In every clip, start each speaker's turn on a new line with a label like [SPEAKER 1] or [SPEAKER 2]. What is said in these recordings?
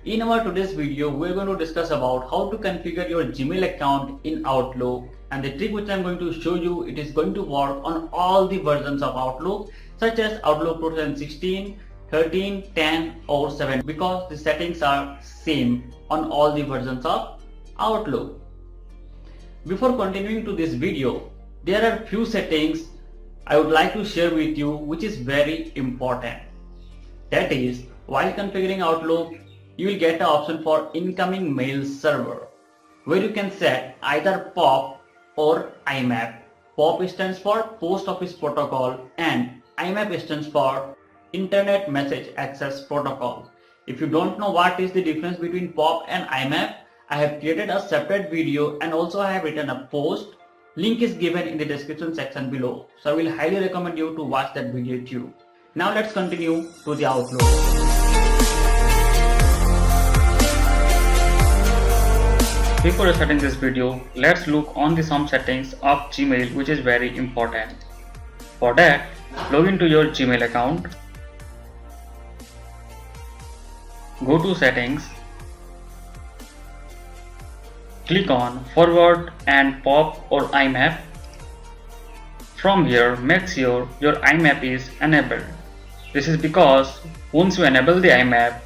[SPEAKER 1] In our today's video, we're going to discuss about how to configure your Gmail account in Outlook, and the trick which I'm going to show you, it is going to work on all the versions of Outlook such as Outlook 2016, 13, 10 or 7 because the settings are same on all the versions of Outlook. Before continuing to this video, there are few settings I would like to share with you which is very important. That is, while configuring Outlook, you will get an option for incoming mail server where you can set either POP or IMAP. POP stands for Post Office Protocol and IMAP stands for Internet Message Access Protocol. If you don't know what is the difference between POP and IMAP, I have created a separate video and also I have written a post. Link is given in the description section below. So I will highly recommend you to watch that video too. Now let's continue to the Outlook. Before starting this video, let's look on the some settings of Gmail which is very important. For that, log into your Gmail account. Go to settings. Click on forward and POP or IMAP. From here, make sure your IMAP is enabled. This is because once you enable the IMAP,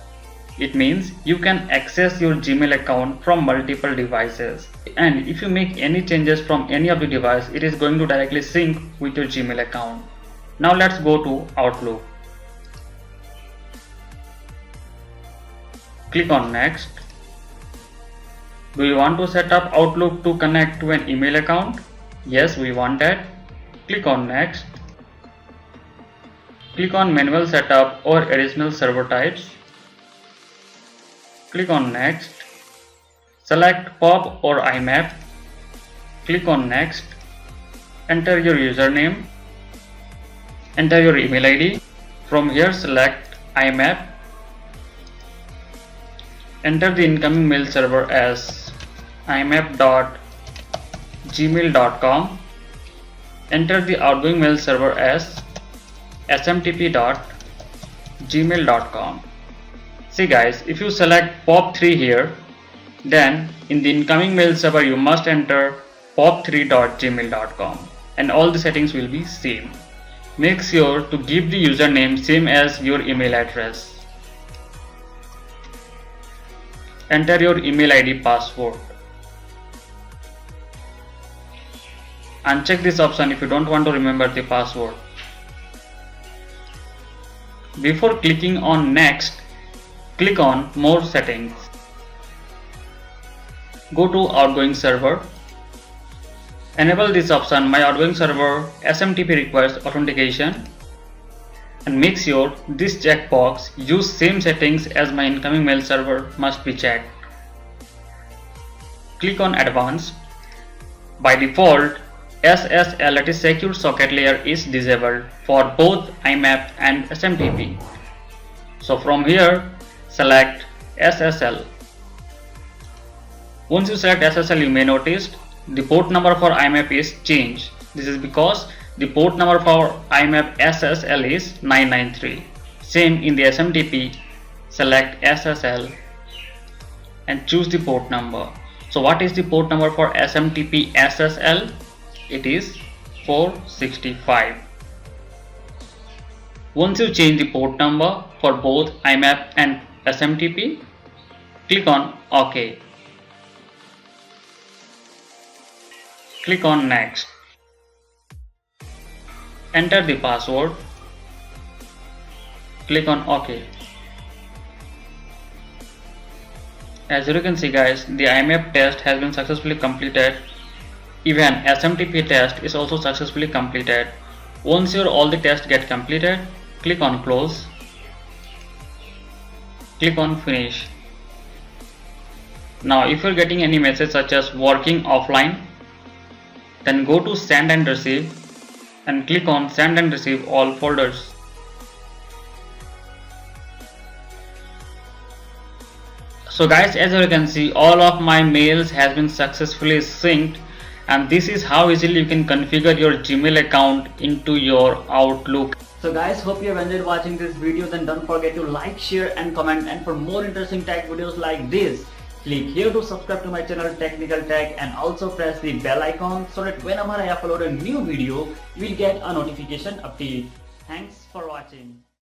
[SPEAKER 1] it means you can access your Gmail account from multiple devices. And if you make any changes from any of the devices, it is going to directly sync with your Gmail account. Now let's go to Outlook. Click on Next. Do you want to set up Outlook to connect to an email account? Yes, we want that. Click on Next. Click on Manual Setup or Additional Server Types. Click on Next. Select POP or IMAP. Click on Next. Enter your username. Enter your email ID. From here, select IMAP. Enter the incoming mail server as imap.gmail.com. Enter the outgoing mail server as smtp.gmail.com. See guys, if you select POP3 here, then in the incoming mail server you must enter pop3.gmail.com and all the settings will be same. Make sure to give the username same as your email address. Enter your email ID password. Uncheck this option if you don't want to remember the password. Before clicking on Next, click on More Settings. Go to Outgoing Server. Enable this option, My Outgoing Server SMTP requires authentication. And make sure this checkbox use same settings as my incoming mail server must be checked. Click on Advanced. By default, SSL, that is Secure Socket Layer, is disabled for both IMAP and SMTP. So from here, select SSL. Once you select SSL, you may notice the port number for IMAP is changed. This is because the port number for IMAP SSL is 993. Same in the SMTP, select SSL and choose the port number. So what is the port number for SMTP SSL? It is 465. Once you change the port number for both IMAP and SMTP, click on OK. Click on Next. Enter the password. Click on OK. As you can see guys, the IMAP test has been successfully completed. Even SMTP test is also successfully completed. Once all the tests get completed, click on Close. Click on Finish. Now if you are getting any message such as working offline, then go to Send and Receive and click on Send and Receive all folders. So guys, as you can see, all of my mails has been successfully synced, and this is how easily you can configure your Gmail account into your Outlook. So guys, hope you have enjoyed watching this video. Then don't forget to like, share and comment, and for more interesting tech videos like this, click here to subscribe to my channel Technical Tech, and also press the bell icon so that whenever I upload a new video, you will get a notification update. Thanks for watching.